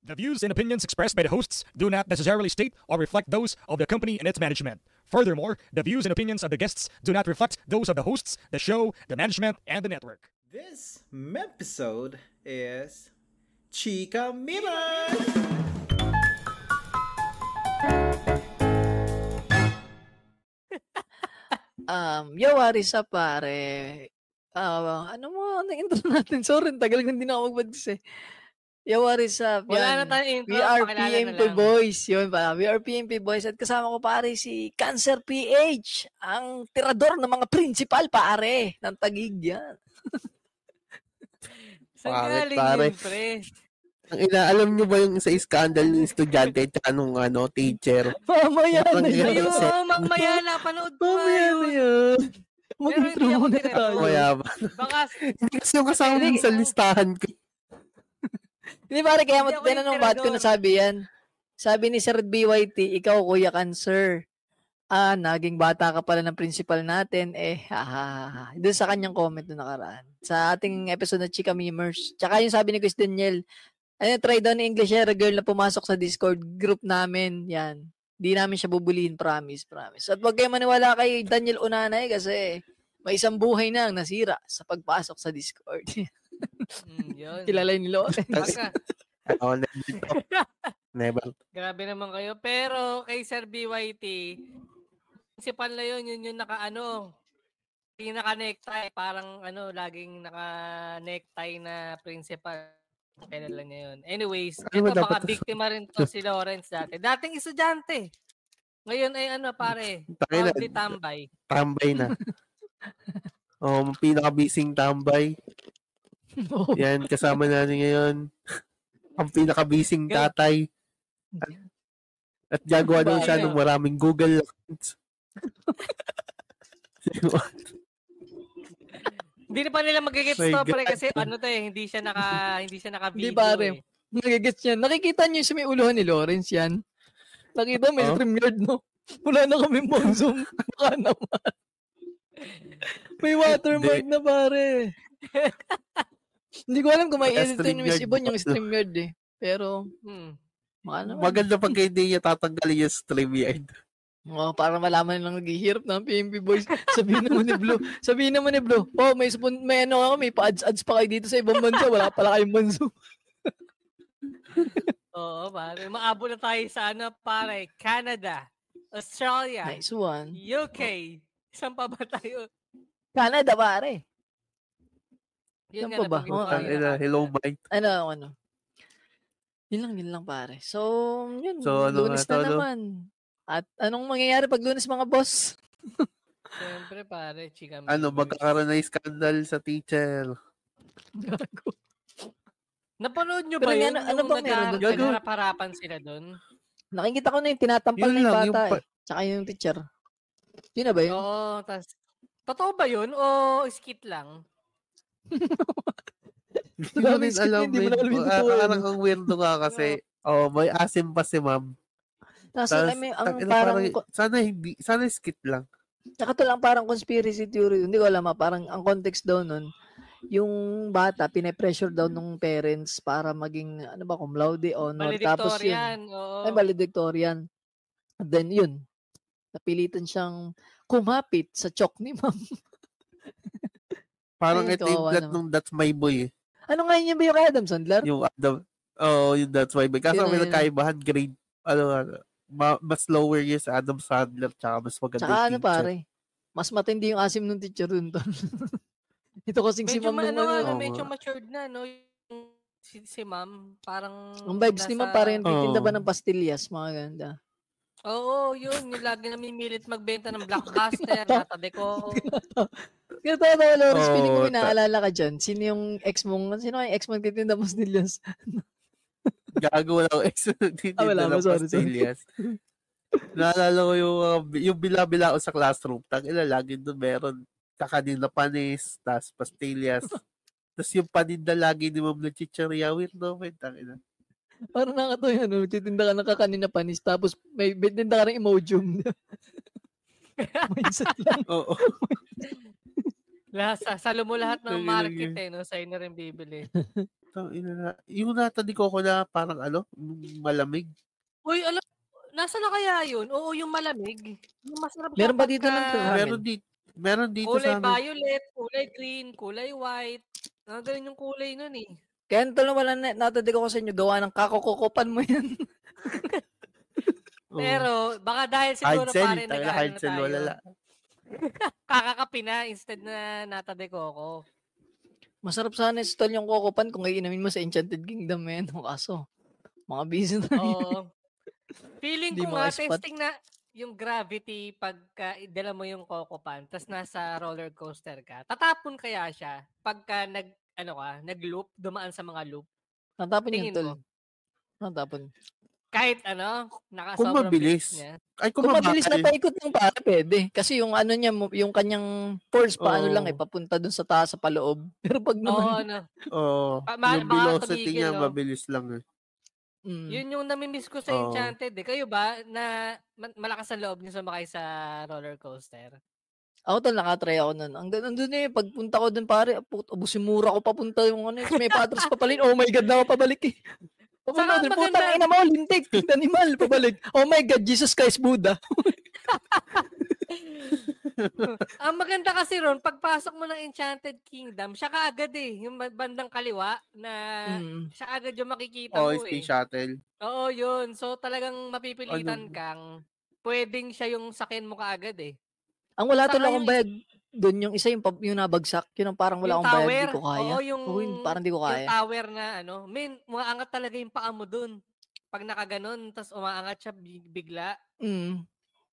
The views and opinions expressed by the hosts do not necessarily state or reflect those of the company and its management. Furthermore, the views and opinions of the guests do not reflect those of the hosts, the show, the management, and the network. This episode is Chica Mimers! Yo, what is up, pare? Ano mo, ang intro natin? Sorry, tagal ko hindi na ako mag-badis eh. Yo, what is up? Wala Yan. na tayong intro, We are pakilala na PMP lang. Boys. Yun pa. We are PMP Boys. At kasama ko, pare, si Cancer PH. Ang tirador ng mga principal, pare. Ng Taguig yan. Saan Pare, galing pare. yun, pre? Ang inaalam nyo ba yung sa scandal ng estudyante at saka nung teacher? Mamaya na Ang yan. Ayun, Ayun, mamaya na, panood ko nga Mamaya na yun. yan. Pero Mag-intro hindi ako muna tinatawag. tayo. Kaya ba? Baka, Hindi kasi yung kasama mo sa listahan ko. Hindi, pare, kaya mo Hindi ako tinanong yung ba't ko tirador. nasabi yan. Sabi ni Sir BYT, ikaw, Kuya Cancer. Naging bata ka pala ng principal natin. Doon sa kanyang comment na nakaraan. Sa ating episode na Chika Memers. Tsaka yung sabi ni Chris Daniel, try daw ni English girl na pumasok sa Discord group namin. Yan. Di namin siya bubulihin, promise. At wag kayo maniwala kay Daniel Unanay kasi may isang buhay na ang nasira sa pagpasok sa Discord. yun. Kilala ni Lawrence. Baka, Ako na dito. Never. grabe naman kayo. Pero kay Sir BYT, principal na yun yung yung naka-necktie. Parang laging naka-necktie na principal. Kailan lang niya yun. Anyways, Ano ba ito baka dapat- biktima rin to si Lawrence dati. Dating estudyante. Ngayon ay pare, Takina, proudly tambay. tambay na. Pinaka-bising tambay. Yan, kasama natin ngayon. Ang pinaka-bising tatay. At gagawa naman siya ng maraming Google accounts. Hindi na pa nila magigets My to, God. pre, kasi hindi siya naka-video. Hindi, pare. Nagigets yan. Nakikita niyo yung sa may uluhan ni Lawrence yan. Nakita may StreamYard, no? Wala na kami mong zoom. Baka naman. May watermark na, pare. Hindi ko alam kung may edit yun yung StreamYard Ibon yung ba? StreamYard eh. Pero, baka naman. Maganda pag hindi niya tatanggalin yung StreamYard. Para malaman nilang naghihirap ng PMP Boys. Sabihin naman ni Blue, may pa-ads pa kayo dito sa ibang bansa. Wala pala kayong banso. Oo, pare. Maabot na tayo sa pare. Canada, Australia, Nice one. UK. Saan pa ba tayo? Canada, pare. Yun Saan nga, pa ba? nabanggit ko kanina. Hello, Mike. Ano. Yun lang, pare. So, yun. So, Lunes na naman. At anong mangyayari pag Lunes, mga boss? Siyempre, pare. Chika Magkakaroon na yung scandal sa teacher. Gago. Napanood nyo Pero ba yun? ano bang meron doon? Nagharap-harapan sila doon? Nakikita ko na yung tinatampal Yun na yung lang, bata yung eh. Tsaka yung teacher. Yun na ba yun? Oo, tas totoo ba yun o skit lang? Hindi mo rin alam. Hindi mo na alam yung totoo. Parang ang weirdo nga kasi. May asim pa si ma'am. Tapos, Tas, ang parang, sana skit lang. tsaka to lang parang conspiracy theory. Hindi ko alam parang ang context daw nun, yung bata, pine-pressure daw nung parents para maging, cum laude, honor. Tapos yun, Valedictorian. Oo. valedictorian. And then yun, napilitan siyang kumapit sa chok ni ma'am. Parang Ay, ito yung kawawa plot naman. nung That's My Boy. Ano nga yun ba yung kay Adam Sandler? Yung yung That's My Boy. Kaso Yun, may yun. nagkaibahan grade. Mas lower years sa Adam Sandler tsaka mas maganda Tsaka yung ano teacher. pare, mas matindi yung asim ng teacher dun. Ito kasing si Medyo, ma'am nung medyo matured na, no? Yung si ma'am, parang... ang vibes ni ma'am parang titinda ba Oo. ng pastillas, mga ganda. Oo, yun. Yung lagi namimilit magbenta ng blockbuster, natabi ko. Kaya tayo, Lawrence, Oo, feeling ko may naalala ka dyan. Sino yung ex mong titinda ng pastillas? Gago wala akong wala mo, sorry. pastillas. Naalala ko yung bila-bila ko sa classroom. Tangina, lagi doon meron kakanin na panis, tas pastillas. Tas yung paninda lagi ni Ma'am na chicharia. Weirdo, man. Tangina. Parang nakatawa yan, titinda ka ng kakanin na panis, tapos may titinda ka ng emojum. Mindset lang. Oo. Salo mo lahat ng market, no? Sa'yo na rin bibili. Yung nata di ko na parang malamig. Uy, alam, nasa na kaya yun? Oo, yung malamig. Yung masarap siya Meron ba dito ng pagka ramen? Meron dito kulay sa amin. violet, kulay green, kulay white. Ganun yung kulay nun eh. Kaya ito lang wala natadig ko sa inyo, gawa ng kakukukupan mo yan. Pero, baka dahil siguro Hard sell, pare hard nag-ano na sell, tayo. wala. Kakakapi na instead na natade ko. Masarap sana install yung kukupan kung iinamin mo sa Enchanted Kingdom yan. Kaso, mga busy na yun. Oo. Feeling Di ko nga, maka-spot. testing na yung gravity pagka idala mo yung Coco-Pan tapos nasa roller coaster ka. Tatapon kaya siya pagka nag-loop, dumaan sa mga loop. Natapon Tingin yung tol. mo. Natapon. Kahit Kung nakasobrang mabilis. bilis niya. Ay, Kung mabilis na paikot ng para, pwede. Kasi yung ano niya, yung kanyang force, paano lang papunta dun sa taas, sa paloob. Pero pag naman, yung baka velocity tumigil, niya no? mabilis lang eh. Yun yung namimiss ko sa Enchanted eh. Kayo ba, na malakas ang loob niyo sumakay sa roller coaster? ako tol, nakatry ako nun. Andun eh, pagpunta ko dun pare, busimura ko papunta yung ano, may patras papalin. Oh my God, na ako pabalik eh. Papunta Saka dun, maganda- putang ina mo, lintik, animal, pabalik. Oh my God, Jesus Christ, Buddha. Ang maganda kasi ron, pagpasok mo ng Enchanted Kingdom, siya kaagad eh. Yung bandang kaliwa na siya agad yung makikita mo Space eh. shuttle. Oo, yun. So talagang mapipilitan kang pwedeng siya yung sakin mo kaagad eh. Ang wala tol Saka akong bayad doon, yung isa yung nabagsak, yun ang parang wala yung akong bayad, tower. di ko kaya. Oo, yung parang di ko yung kaya. tower na umaangat talaga yung paa mo dun. Pag nakaganon, tas umaangat siya bigla.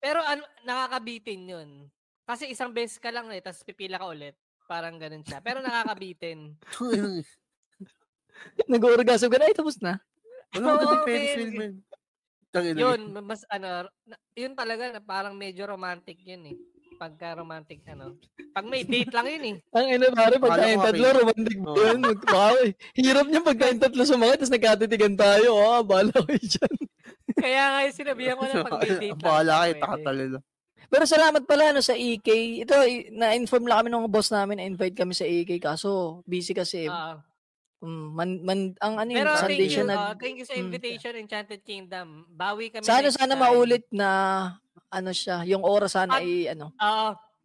Pero nakakabitin yun. Kasi isang beses ka lang tas pipila ka ulit. Parang ganun siya. Pero nakakabitin. Nag-orgasm ka na, ay tapos na. Wala ko Oo, Ferris men. wheel, man. Yun, mas yun talaga na parang medyo romantic yun eh. Pagka romantic pag may date lang yun eh. Ang ina pare, pag Akala ko tayong tatlo, romantic ba yun? Wow, hirap niya pag tayong tatlo sumakit, tapos nagkatitigan tayo. Bala ko dyan. Kaya nga yung sinabihan ko na pag may date lang. Bahala kayo, pwede. takatalala. Pero salamat pala sa EK. Ito, na-inform lang kami ng boss namin, na-invite kami sa EK, kaso busy kasi. Pero Sunday siya thank you sa invitation, Enchanted Kingdom. Bawi kami sana next time. maulit na siya, yung oras sana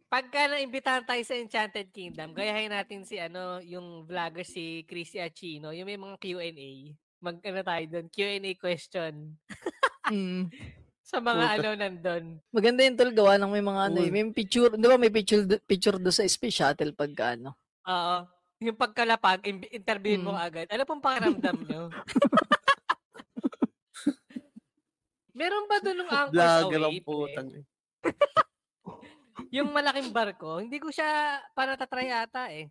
pagka naimbitahan tayo sa Enchanted Kingdom, gayahin natin si yung vlogger si Chrissy Achino, yung may mga Q&A. Tayo doon, Q&A question. Sa mga nandun. Maganda yung tol, gawa ng may mga may picture, di ba may picture do sa space shuttle pagka Oo. Yung pagkalapag, interviewin mo agad. Ano pong pakiramdam nyo? Meron ba doon ng Anchors Away? Yung malaking barko, hindi ko siya natatry ata eh.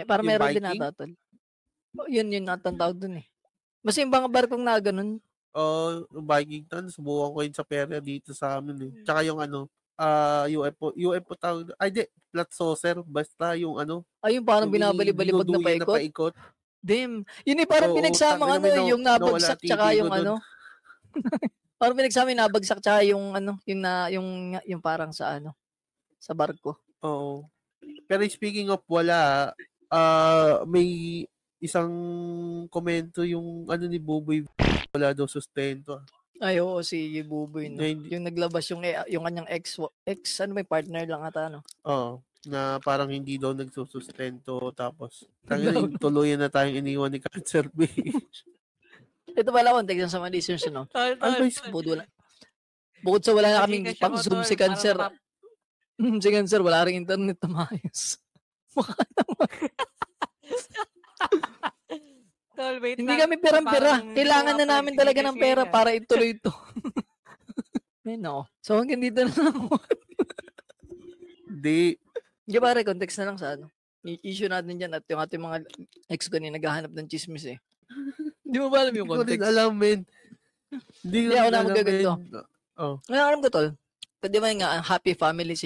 Parang meron Viking? din ata tol. Yun natang tawag dun eh. Mas yung mga barkong na ganun. Viking Town, subukan ko yun sa perya dito sa amin eh. Tsaka yung UFO tawag. Ay, di, flat saucer. Basta yung yung parang binabali-balibag na paikot. Damn. Yun parang pinagsama yung nabagsak tsaka yung parang pinagsama yung nabagsak tsaka yung yung parang sa sa barko. Oo. Pero speaking of wala, may isang komento yung ni Buboy, wala daw sustento. Ay, oo, si Buboy, no? Yung naglabas yung kanyang ex, may partner lang ata, no? Oo, na parang hindi daw nagsusustento, tapos tuluyan na tayong iniwan ni Cancer B. Ito pala, kontek sa mga listeners, no? Bukod sa wala na kaming pang-zoom si Cancer, si Cancer, wala rin internet na maayos. Mukha naman. Hindi kami perang-pera. Kailangan na namin talaga ng pera para ituloy ito. No. So hanggang dito na lang. Hindi. Hindi pare, context na lang sa issue natin dyan at yung ating mga ex ko naghahanap ng chismis eh. Hindi mo ba alam yung context? Hindi ko rin alam, men. Hindi ako na magaganto. Alam ko tol. Pwede ba nga, happy family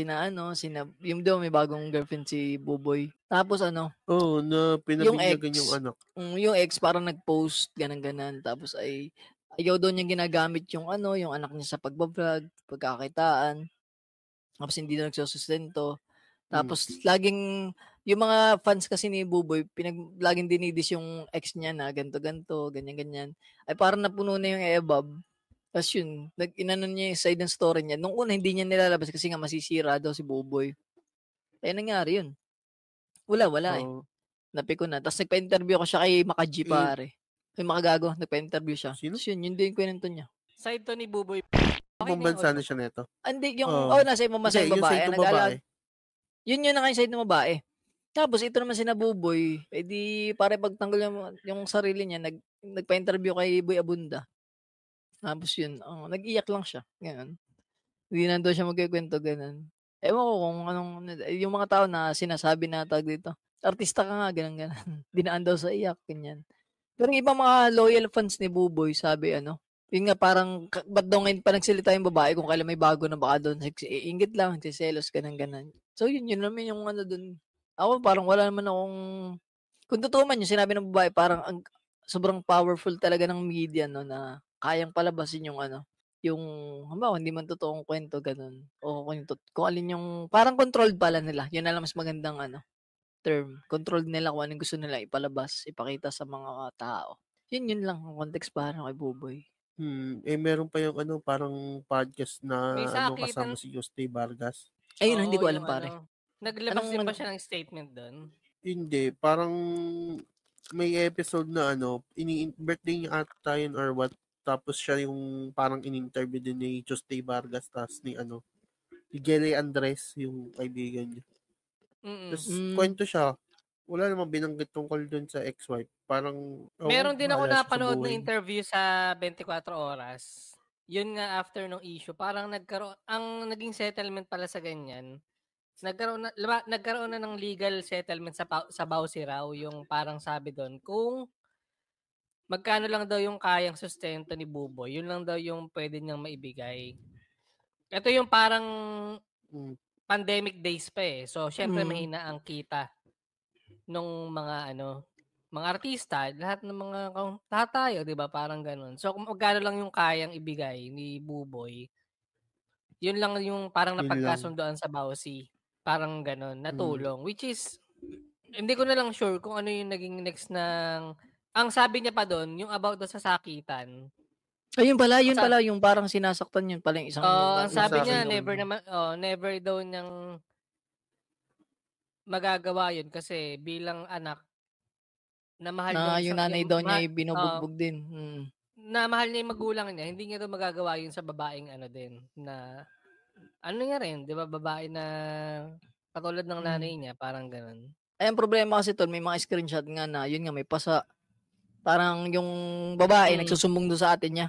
yung daw may bagong girlfriend si Buboy. Tapos na pinabigyan yung anak. Yung ex parang nag-post, ganun-ganan. Tapos ayaw doon niya ginagamit yung anak niya sa pagbablog, pagkakitaan. Tapos hindi na nagsusustento. Tapos laging Yung mga fans kasi ni Buboy, laging dinidis yung ex niya na ganto-ganto, ganyan-ganyan. Ay parang napuno na yung EBAB. Tapos yun, inano niya yung side ng story niya. Nung una, hindi niya nilalabas kasi nga masisira daw si Buboy. Eh, nangyari yun. Wala eh. Oh, Napiko na. Tapos nagpa-interview ko siya kay Makaji pare. Kay Makagago, nagpa-interview siya. Sino? Tapos yun din yung kwento niya. Side to ni Buboy. Ibang bansa na siya neto. Hindi, yung, Oh. nasa ibang bansa Hindi, yung babae. side ng babae. Yun na yung side ng babae. Tapos ito naman si Nabuboy, edi pare pagtanggol yung sarili niya, nagpa-interview kay Boy Abunda. Tapos yun, nag-iyak lang siya. Ganun. Hindi na daw siya magkikwento, ganun. Ewan ko kung anong, yung mga tao na sinasabi na tag dito, artista ka nga, ganun. Dinaan daw sa iyak, ganyan. Pero yung ibang mga loyal fans ni Buboy, sabi yun nga parang, ba't daw ngayon pa nagsalita yung babae kung kailan may bago na baka doon, ingit lang, selos, ganun. So yun naman yung doon. Ako parang wala naman akong, kung totoo man yung sinabi ng babae, parang sobrang powerful talaga ng media, no, na kayang palabasin yung yung, halimbawa, hindi man totoong kwento, ganun. O kung alin yung, parang controlled pala nila. Yun na lang mas magandang term. Controlled nila kung anong gusto nila ipalabas, ipakita sa mga tao. Yun lang ang context parang kay Buboy. Meron pa yung parang podcast na May kasama si Juste Vargas. Ayun, hindi ko Oo, alam yung pare. Naglabas Anong- din ba siya ng statement doon? Hindi, parang may episode na birthday niya ata yun or what. Tapos siya yung parang in-interview din ni Juste Vargas tapos ni ni Gary Andres, yung kaibigan niya. Tapos kwento siya, wala namang binanggit tungkol dun sa ex-wife. Parang, Meron din ako bahala siya sa napanood na buhay niya. interview sa 24 oras. Yun nga after nung issue, parang ang naging settlement pala sa ganyan. Nagkaroon na ng legal settlement sa Bausi raw, yung parang sabi doon, kung magkano lang daw yung kayang sustento ni Buboy, yun lang daw yung pwede niyang maibigay. Ito yung parang pandemic days pa eh. So, syempre mahina ang kita nung mga mga artista, lahat tayo, 'di ba? Parang ganoon. So, kung magkano lang yung kayang ibigay ni Buboy, yun lang yung parang napagkasundoan sa Bausi. Parang ganoon, natulong. Which is, hindi ko na lang sure kung ano yung naging next ng, ang sabi niya pa doon, yung about sa sakitan. Ayun pala, yung parang sinasaktan yun pala yung isang. Ang sabi niya, Masakit never daw niyang magagawa yun kasi bilang anak, na mahal na yung nanay daw niya ay binubugbog din. Na mahal niya yung magulang niya, hindi niya daw magagawa yun sa babaeng din, na niya rin, 'di ba, babae na katulad ng nanay niya, parang ganoon. Ay, ang problema kasi tol, may mga screenshot nga na, yun nga, may pasa. Parang yung babae, nagsusumbong doon sa atin niya.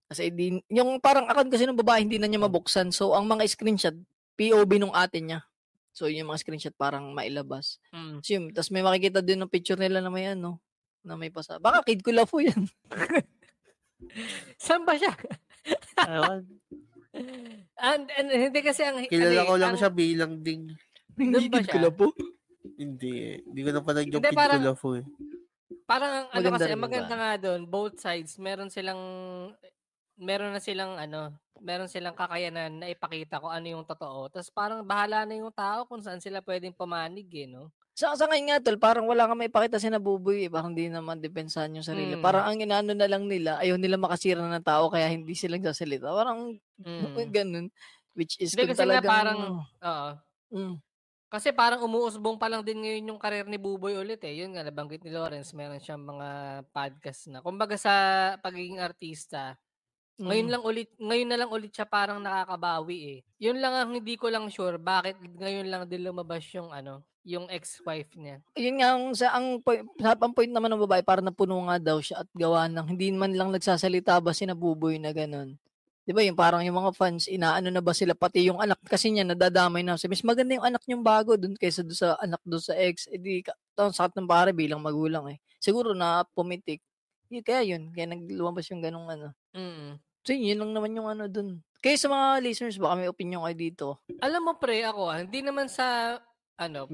Kasi yung parang account kasi ng babae, hindi na niya mabuksan. So, ang mga screenshot, POV nung atin niya. So, yung mga screenshot parang mailabas. So, tapos may makikita din ng picture nila na may na may pasa. Baka kid ko lafo yan. Saan ba siya? and hindi kasi kilala ko lang siya bilang ding. Hindi ba kid siya? ko lafo? Hindi ko na pa yung Hindi, kid ko lafo eh. Parang Maganda kasi, rin maganda ba? nga doon, both sides, meron silang kakayanan na ipakita kung ano yung totoo. Tapos parang bahala na yung tao kung saan sila pwedeng pumanig no? Sa ngayon nga tol, parang wala kang maipakita si Nabuboy eh. Parang hindi naman depensahan yung sarili. Parang ang inaano na lang nila, ayaw nila makasira ng tao kaya hindi sila nagsasalita. Parang ganun. Which is kung kasi talagang... nga parang, kasi parang umuusbong pa lang din ngayon yung karir ni Buboy ulit eh. Yun nga, nabanggit ni Lawrence, meron siyang mga podcast na. Kumbaga sa pagiging artista, ngayon na lang ulit siya parang nakakabawi eh. Yun lang ang hindi ko lang sure bakit ngayon lang din lumabas yung yung ex-wife niya. Yun nga ang point naman ng babae, parang napuno nga daw siya at gawa ng hindi man lang nagsasalita ba si Nabuboy na ganun. 'Di ba yung parang yung mga fans inaano na ba sila, pati yung anak kasi niya nadadamay na. Mas maganda yung anak niyang bago doon kaysa doon sa anak doon sa ex. Edi sakit ng pare bilang magulang eh. Siguro na pumitik. Kaya naglumabas yung ganung So yun lang naman yung doon. Kaya sa mga listeners, baka may opinion kayo dito. Alam mo pre, ako hindi naman sa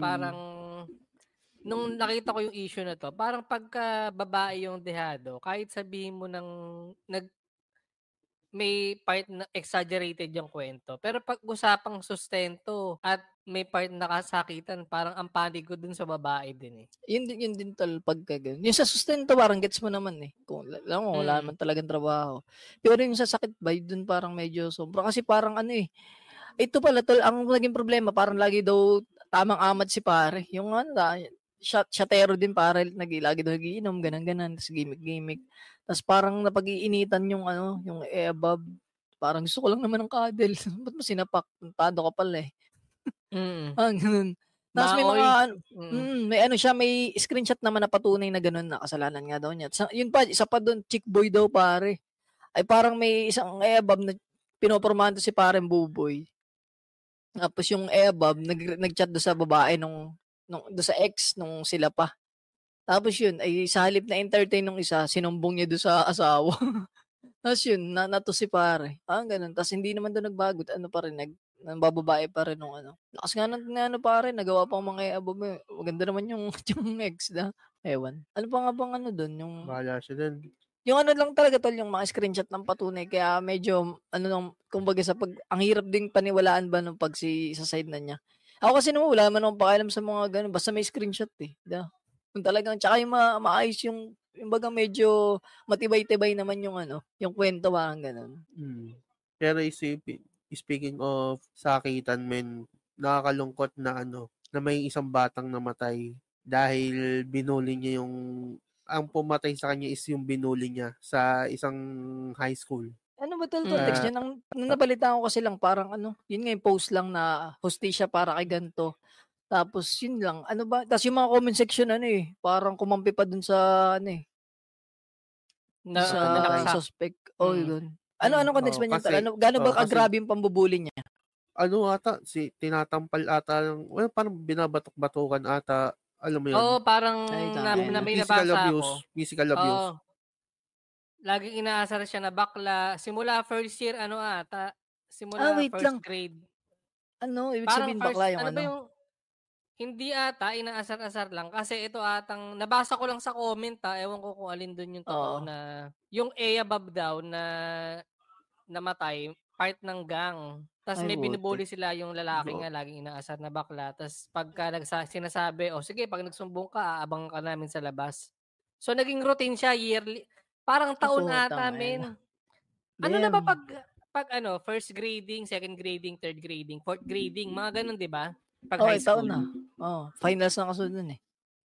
parang nung nakita ko yung issue na to, parang pagka babae yung dehado, kahit sabihin mo may part na exaggerated yung kwento. Pero pag usapang sustento at may part na kasakitan, parang ang panig ko dun sa babae din eh. Yun din tol pagka ganun. Yung sa sustento parang gets mo naman eh. Kung alam mo, wala naman talagang trabaho. Pero yung sa sakit ba, dun parang medyo sobra. Kasi parang ano eh. Ito pala tol, ang naging problema, parang lagi daw tamang amat si pare. Yung ano, shotero din pare, lagi daw nagiinom, ganun-ganan, tapos gimmick-gimmick. Tapos parang napag-iinitan yung ano, yung above. Parang gusto ko lang naman ng cuddle. Ba't mo sinapak? Tado ka pala eh. Ganun. Tapos may mga may ano siya, may screenshot naman na patunay na ganun na kasalanan nga daw niya. Yun pa, isa pa doon, chick boy daw pare. Ay parang may isang above na pinopormahan to si pareng buboy. Tapos yung above nag-chat do sa babae nung do sa ex nung sila pa. Tapos yun, ay sa halip na entertain nung isa, sinumbong niya do sa asawa. Tapos yun, nato si pare. Ganun. Tapos hindi naman doon nagbago. Ano pa rin, bababae pa rin nung ano. Lakas nga ano pare, nagawa pang mga above. Maganda naman yung ex na. Ewan. Ano pa nga bang ano doon? Yung Bahala siya din. yung ano lang talaga tol, yung mga screenshot ng patunay. Kaya medyo, kumbaga ang hirap ding paniwalaan ba nung sa side na niya. Ako kasi naman, wala man akong pakialam sa mga ganun. Basta may screenshot eh. Kung talagang, tsaka yung maayos yung baga medyo matibay-tibay naman yung yung kwento parang ganun. Pero speaking of sakitan, men, nakakalungkot na na may isang batang namatay dahil binuli niya ang pumatay sa kanya is yung binuli niya sa isang high school. Ano ba tol context niya? Nang nabalitaan ko kasi lang parang yun nga yung post lang na hostisya para kay ganto. Tapos yun lang. Ano ba? Tapos yung mga comment section parang kumampi pa dun sa sa suspect. Yun. Anong context ba niya? Gaano ba kagrabe yung pambubuli niya? Tinatampal ata, parang binabatok-batukan ata, alam mo yun? Oo, parang may nabasa ako. Physical abuse. Laging inaasar siya na bakla. Simula first year, first grade. Ibig sabihin bakla yung hindi ata, inaasar-asar lang. Kasi ito atang, nabasa ko lang sa comment ewan ko kung alin dun yung totoo na, yung Above daw na namatay, part ng gang. Tapos may binubuli sila yung lalaki nga, laging inaasar na bakla. Tapos pagka sinasabi, sige, pag nagsumbong ka, aabang ka namin sa labas. So naging routine siya, yearly. Parang taon ata, men. Ano na ba pag first grading, second grading, third grading, fourth grading, mga ganun, di ba? Pag high school. Taon na. Finals na kasunod nun eh.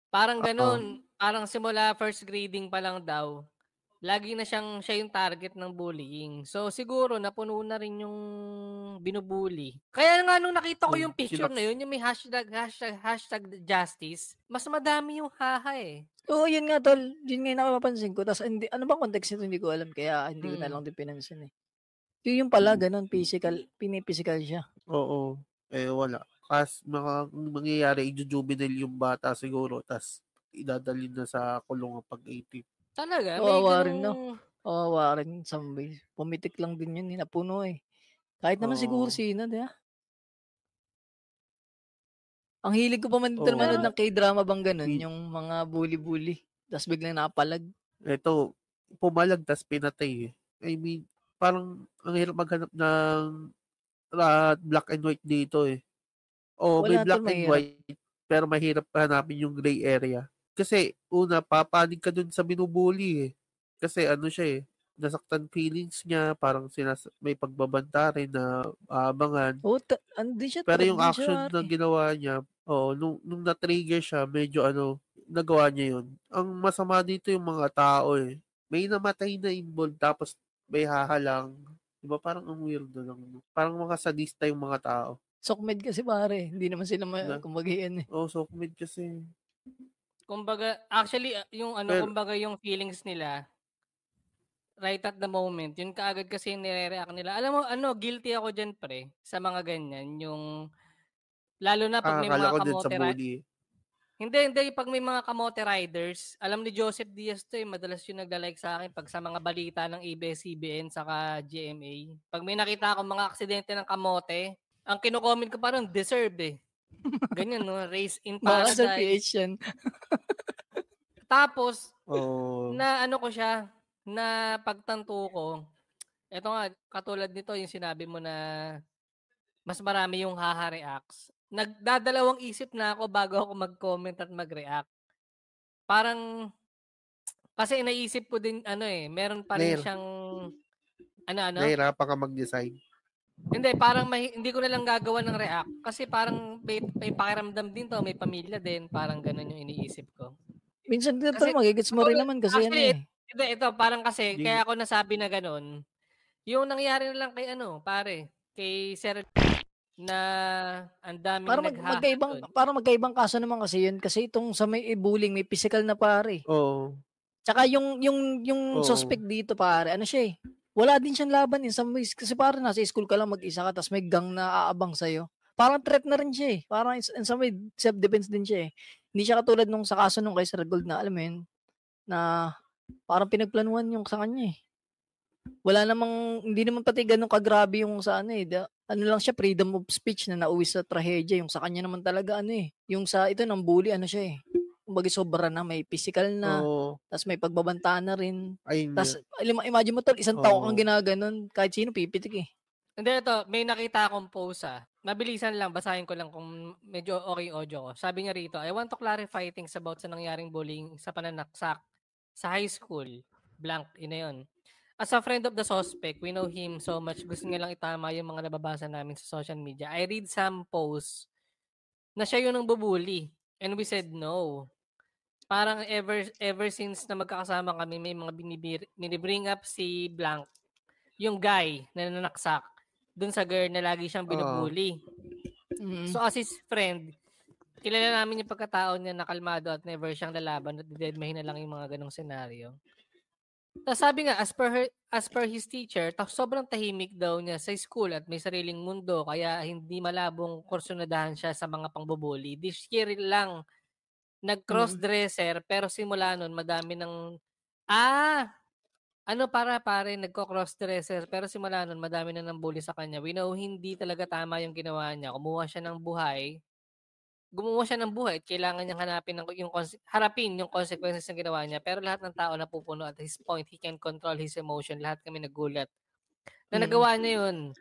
Parang ganun. Parang simula first grading pa lang daw, lagi na siya yung target ng bullying. So, siguro, napuno na rin yung binubuli. Kaya nga, nung nakita ko yung picture na yun, yung may hashtag justice, mas madami yung haha eh. Oo, yun nga, tol. Yun nga yung nakapapansin ko. Tapos, ano bang context nito? Hindi ko alam. Kaya, hindi ko na lang din pinansin eh. Yung pala, ganun, pinipisikal siya. Oo. Wala. Kasi mangyayari, i-juvenile yung bata siguro, tas idadalhin na sa kulungan pag 18. Talaga? Kawawa rin, no? Kawawa rin. Pumitik lang din yun. Napuno eh. Kahit naman siguro sino, di ba? Ang hilig ko pa man dito manood ng K-drama bang ganun, yung mga bully-bully. Tapos biglang nakapalag. Ito, pumalag, tas pinatay eh. I mean, parang ang hirap maghanap ng black and white dito eh. May black and white, pero mahirap hanapin yung gray area. Kasi, una, papanig ka dun sa binubuli eh. Kasi siya eh, nasaktan feelings niya, parang may pagbabanta rin na aabangan. Pero yung action na ginawa niya, nung na-trigger siya, medyo nagawa niya yun. Ang masama dito yung mga tao eh. May namatay na involved, tapos may hahalang. Diba parang ang weirdo lang. Parang mga sadista yung mga tao. Sokmed kasi pare. Hindi naman sila kumbagian eh. Sokmed kasi. Kumbaga, actually, kumbaga yung feelings nila, right at the moment, yun kaagad kasi yung nire-react nila. Alam mo, guilty ako dyan, pre, sa mga ganyan. Yung, lalo na pag may mga kamote riders. Hindi, pag may mga kamote riders, alam ni Joseph Diaz to madalas yung nagla-like sa akin pag sa mga balita ng ABS-CBN saka GMA. Pag may nakita akong mga aksidente ng kamote, ang kino-comment ko parang deserve eh. Ganyan, no? Race in paradise. Tapos, na ko siya, na pagtanto ko, Ito nga, katulad nito, yung sinabi mo na mas marami yung haha-reacts. Nagdadalawang isip na ako bago ako mag-comment at mag-react. Parang, kasi naisip ko din, meron pa rin Nair. siyang, ano? Nahirapan ka mag-design. Hindi, parang hindi ko na lang gagawa ng react. Kasi parang may pakiramdam din to, may pamilya din. Parang ganun yung iniisip ko. Minsan dito Kasi, magigets mo rin naman kasi actually, ito, parang kasi, Yung- kaya ako nasabi na ganun, yung nangyari na lang kay kay Sir na ang daming parang magkaibang kaso naman kasi yun kasi itong sa may bullying may physical na pare. Oo. Tsaka yung Oo. suspect dito pare, ano siya eh. Wala din siyang laban in some ways kasi parang nasa school ka lang mag-isa ka tapos may gang na aabang sa'yo. Parang threat na rin siya eh. Parang in some way self-defense din siya eh. Hindi siya katulad nung sa kaso nung kay Sir Gold na alam mo yun, na parang pinagplanuhan yung sa kanya eh. Wala namang, hindi naman pati ganun kagrabe yung sa ano lang siya, freedom of speech na nauwi sa trahedya. Yung sa kanya naman talaga yung sa ito ng bully, siya eh. Kumbaga sobra na, may physical na, tapos may pagbabanta na rin. Tapos, imagine mo tol, isang tao kang ginaganon, kahit sino pipitik eh. Hindi, ito, may nakita akong post Mabilisan lang, basahin ko lang kung medyo okay audio ko. Sabi niya rito, I want to clarify things about sa nangyaring bullying sa pananaksak sa high school. Blank, yun. As a friend of the suspect, we know him so much. Gusto niya lang itama yung mga nababasa namin sa social media. I read some posts na siya yun ang bubuli. And we said no. Parang ever since na magkakasama kami, may mga binibring up si Blank, yung guy na nanaksak, dun sa girl na lagi siyang binubuli. So as his friend, kilala namin yung pagkatao niya na kalmado at never siyang lalaban at didedmahin na lang yung mga ganong senaryo. Tapos sabi nga, as per his teacher, sobrang tahimik daw niya sa school at may sariling mundo kaya hindi malabong kursunadahan siya sa mga pangbubuli. This year lang, nag-cross-dresser pero simula nun, madami ng... pare, nagko-cross-dresser pero simula nun, madami na ng bully sa kanya. We know hindi talaga tama yung ginawa niya. Gumawa siya ng buhay at kailangan niyang harapin yung consequences ng ginawa niya. Pero lahat ng tao napupuno at his point, he can control his emotion. Lahat kami nagulat. Na nagawa niya yun,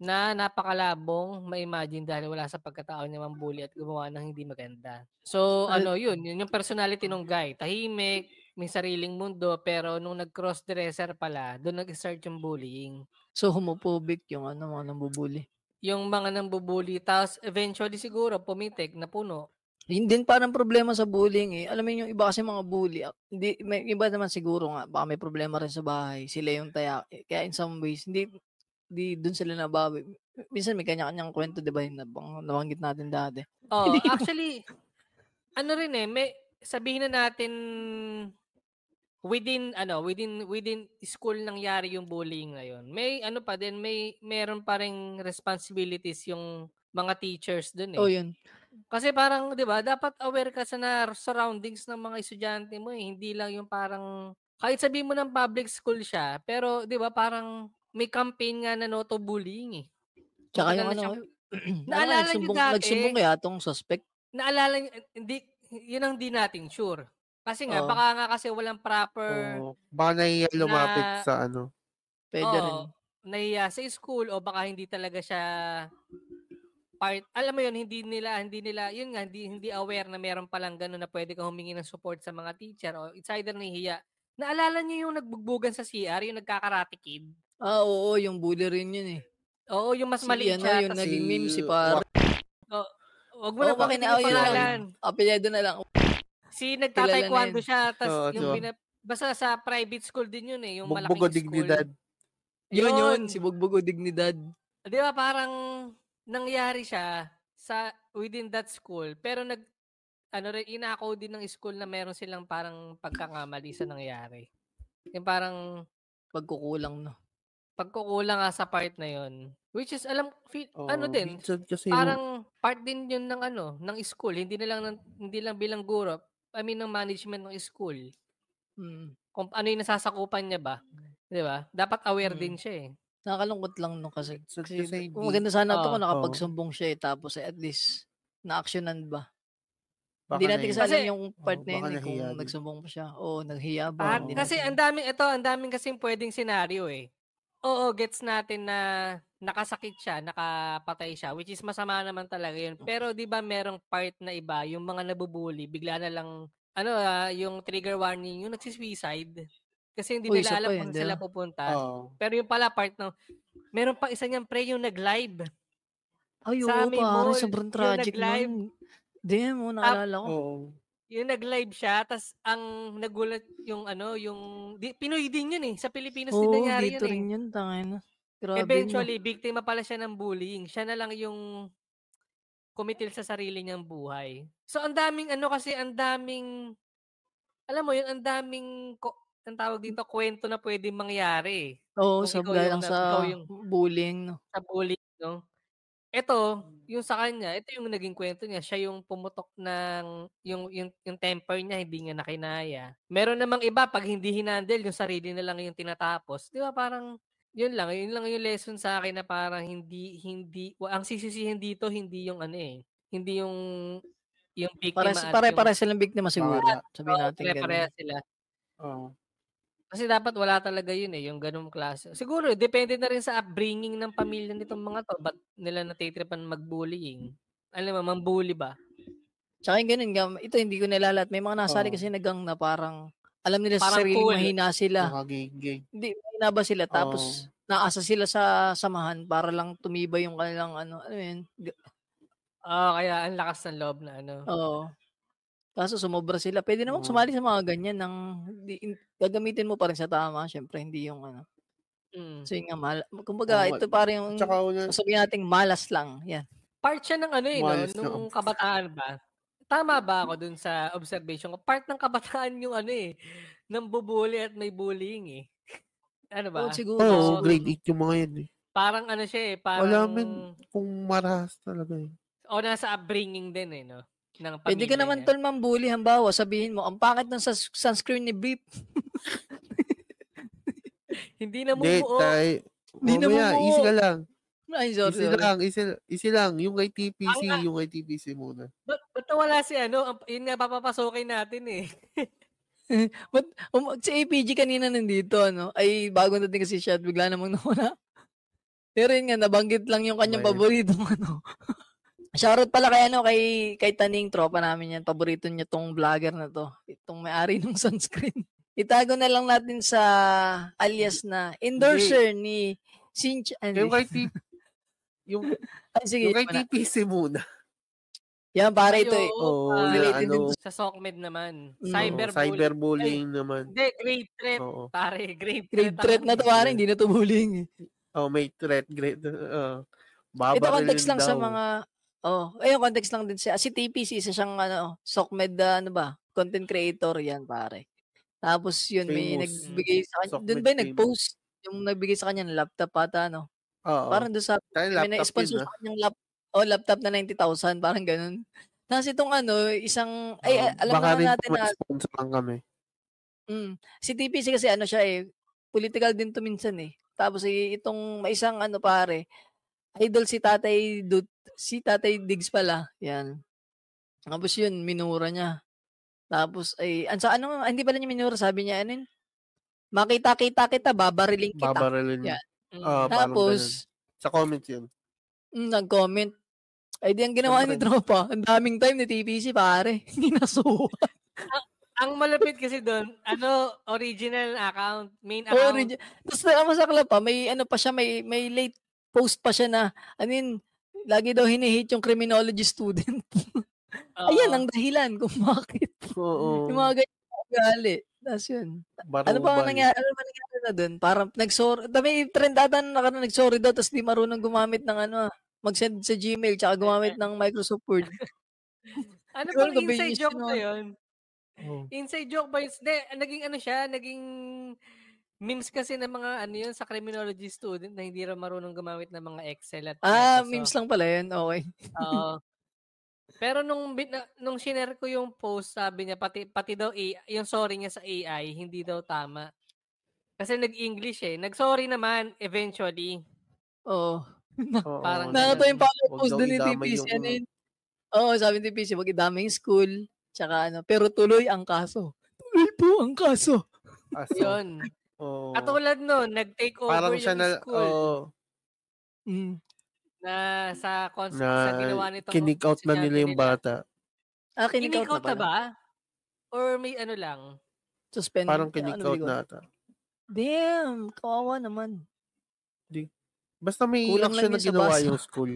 na napakalabong ma-imagine dahil wala sa pagkatao niya mambully at gumawa ng hindi maganda. So, yun yung personality ng guy. Tahimik, may sariling mundo, pero nung nag-cross-dresser pala, doon nag-start yung bullying. So, homophobic yung mga nambubuli. Yung mga nambubuli, tapos eventually siguro pumitik na puno. Hindi parang problema sa bullying eh. Alam mo yung iba kasi mga bully, may iba naman siguro nga, baka may problema rin sa bahay. Sila yung kaya in some ways, hindi doon sila nabawi. Minsan may kanya-kanyang kwento, di ba, yung nabanggit natin dati. Actually, may sabihin na natin within school nangyari yung bullying ngayon. May meron pa ring responsibilities yung mga teachers doon eh. Oh, yun. Kasi parang, 'di ba, dapat aware ka sa surroundings ng mga estudyante mo eh. Hindi lang yung parang kahit sabihin mo ng public school siya, pero 'di ba parang may campaign nga na no to bullying eh. Tsaka yung naalala niyo dati, nagsumbong kaya tong suspect. Naalala niyo, yun ang di natin sure. Kasi nga, baka nga kasi walang proper... baka nahiya lumapit sa Pwede rin. Nahiya sa school o baka hindi talaga siya part. Alam mo yun, hindi nila, yun nga, hindi aware na meron palang gano'n na pwede kang humingi ng support sa mga teacher o it's either nahihiya. Naalala niyo yung nagbugbugan sa CR, yung nagka-karate kid? Oo, yung bully rin yun eh. Oo, yung mas maliit siya. Yung naging meme si pare. Huwag mo na pakinig yung pangalan. Apelyido na lang. Si nagtataekwondo siya, tapos basta sa private school din yun eh, yung malaking Bugbugo school. Dignidad. Yun, si Bugbugo Dignidad. Di ba parang nangyari siya within that school, pero inako din ng school na meron silang parang pagkakamali sa nangyari. Yung parang pagkukulang nga sa part na yun. Which is, din, parang part din yun ng school. Hindi lang bilang guro, ng management ng school. Kung ano yung nasasakupan niya ba. Di ba? Dapat aware din siya eh. Nakakalungkot lang kasi kung maganda sana ito kung nakapagsumbong siya eh, tapos at least na-actionan ba? Hindi natin kasi alam yung part na yun kung nagsumbong pa siya o naghiya ba. Kasi ang daming kasing pwedeng senaryo eh. Oo, gets natin na nakasakit siya, nakapatay siya, which is masama naman talaga yun. Pero di ba merong part na iba, yung mga nabubuli, bigla na lang, yung trigger warning, yung nagsisuicide. Kasi hindi Uy, nila isa alam pa kung yun, saan di sila ba? pupunta. Oo. Pero yung pala part ng, meron pa isa niyang pre, yung nag-live. Ay, Sa oo, may pare. mall, Sobrang yung tragic nag-live. nun. Damn, naalala ko. Oo. Yung nag-live siya, tas ang nagulat yung Pinoy din yun eh. Sa Pilipinas din Oo, nangyari dito yun eh. rin yun. Tangina. Grabe, no? Eventually, biktima pala siya ng bullying. Siya na lang yung kumitil sa sarili niyang buhay. So, ang daming alam mo yun, ang daming, ang tawag dito, kwento na pwedeng mangyari. Oo, Kung ikaw gaya yung, lang sa ikaw yung bullying, no? sa bullying, no? Ito, yung sa kanya, ito yung naging kwento niya. Siya yung pumutok ng, yung temper niya, hindi niya nakinaya. Meron namang iba, pag hindi hinandle, yung sarili na lang yung tinatapos. Di ba parang, yun lang yung lesson sa akin na parang ang sisisihin dito, hindi yung hindi yung biktima at yung, Pare-pare silang biktima siguro. Bawat. Sabihin natin pare-pareha ganun. sila. Oo. Kasi dapat wala talaga yun yung ganung klase. Siguro, depende na rin sa upbringing ng pamilya nitong mga to. Ba't nila natitripan mag-bullying? Alam mo, mambully ba? Tsaka yung ganun, ito hindi ko nilalat. May mga nasali Oo. kasi nagang na parang alam nila sa Parang sariling cool. mahina sila. Nakagigay. Hindi, mahina ba sila? Tapos, naasa sila sa samahan para lang tumibay yung kanilang ano yun. Kaya ang lakas ng loob na Oo. Kaso sumobra sila. Pwede naman Oo. sumali sa mga ganyan ng gagamitin mo pa rin sa tama. Syempre, hindi yung So yun nga, kumbaga, Oo, ito parang yung tsaka sabihin nating malas lang. Yan. Part siya ng Malas nung lang. kabataan ba? Tama ba ako dun sa observation ko? Part ng kabataan yung ng bubuli at may bullying Ano ba? Oo, siguro. Oo, grade 8 yung mga yan eh. Parang siya parang... Wala men kung marahas talaga eh. O nasa upbringing din no? Ng pamilya Pwede ka naman niya. tol mambuli, hambawa, sabihin mo, ang pangit ng sunscreen ni Beep. Hindi na Hindi, mumuo. Hindi na mumuo. Easy ka lang. Ay, sorry. Easy lang. Yung kay TPC muna. Ba't wala si yun nga papapasokin natin But si APG kanina nandito, ay bago natin kasi siya at bigla namang nawala. Pero yun nga, nabanggit lang yung kanyang paboritong Shoutout pala kay Taning, tropa namin yan. Paborito niya tong vlogger na to. Itong may-ari ng sunscreen. Itago na lang natin sa alias na endorser ni Cinch. Yung kay TPC muna. Yan, pare ito eh. Related din sa SOCMED naman. Cyberbullying naman. Hindi, grade threat. Pare, grade threat na to, pare. Hindi na to bullying eh. May threat. Ito context lang sa mga... ayun, context lang din siya. Si TPC, isa siyang SOCMED, content creator yan, pare. Tapos yun, may nagbigay sa kanya. Doon ba yung nag-post? Yung nagbigay sa kanya ng laptop ata, no? Parang doon sa... May na-sponsor sa kanyang laptop na 90,000, parang ganun. Tapos itong isang... alam naman natin na... sponsor lang kami. Si TPC kasi siya political din to minsan eh. Tapos itong may isang pare, idol si Tatay Diggs pala. Yan. Tapos yun, minura niya. Tapos hindi pala niya minura, sabi niya makita-kita kita, babariling kita. Babariling. Tapos sa comments yun. Nag-comment. Ay di ang ginawa ni tropa, ang daming time ni TPC pare. Ginasuhan. Ang malapit kasi doon, original account, main account. Tapos masakla pa, may pa siya, may late post pa siya na, lagi daw hinihit yung criminology student. Ayan ang dahilan kung bakit. Oo. Yung mga ganyan ugali. Tapos yun. Ano ba nangyari na doon? Parang nag-sorry. May trend ata na nag-sorry daw tapos di marunong gumamit ng mag-send sa Gmail tsaka gumamit ng Microsoft Word. Ano bang inside joke ba yun? Inside joke ba yun? Naging memes kasi ng mga yun sa criminology student na hindi raw marunong gumamit ng mga Excel at Microsoft. Memes lang pala yun. Okay. Oo. Pero nung shinare ko yung post, sabi niya pati daw yung sorry niya sa AI hindi daw tama. Kasi nag-English Nag-sorry naman eventually. Oo. Parang nakatawa yung post doon ni TPC. Sabi ni TPC, wag idamay yung school. Tsaka pero tuloy ang kaso. Tuloy po ang kaso. Yun. Oo. Katulad nun, nag-take over Parang siya yung na, school Mm. na sa na ginawa nitong kinik out na estudyante nila yung nila. bata. Kinik out Kinik na out na pala. ba? Or may ano lang? Suspend. Parang kinik out Bigon? na ata. Damn, kawawa naman. Basta may Kulang lang action na yun sa ginawa basa. yung school.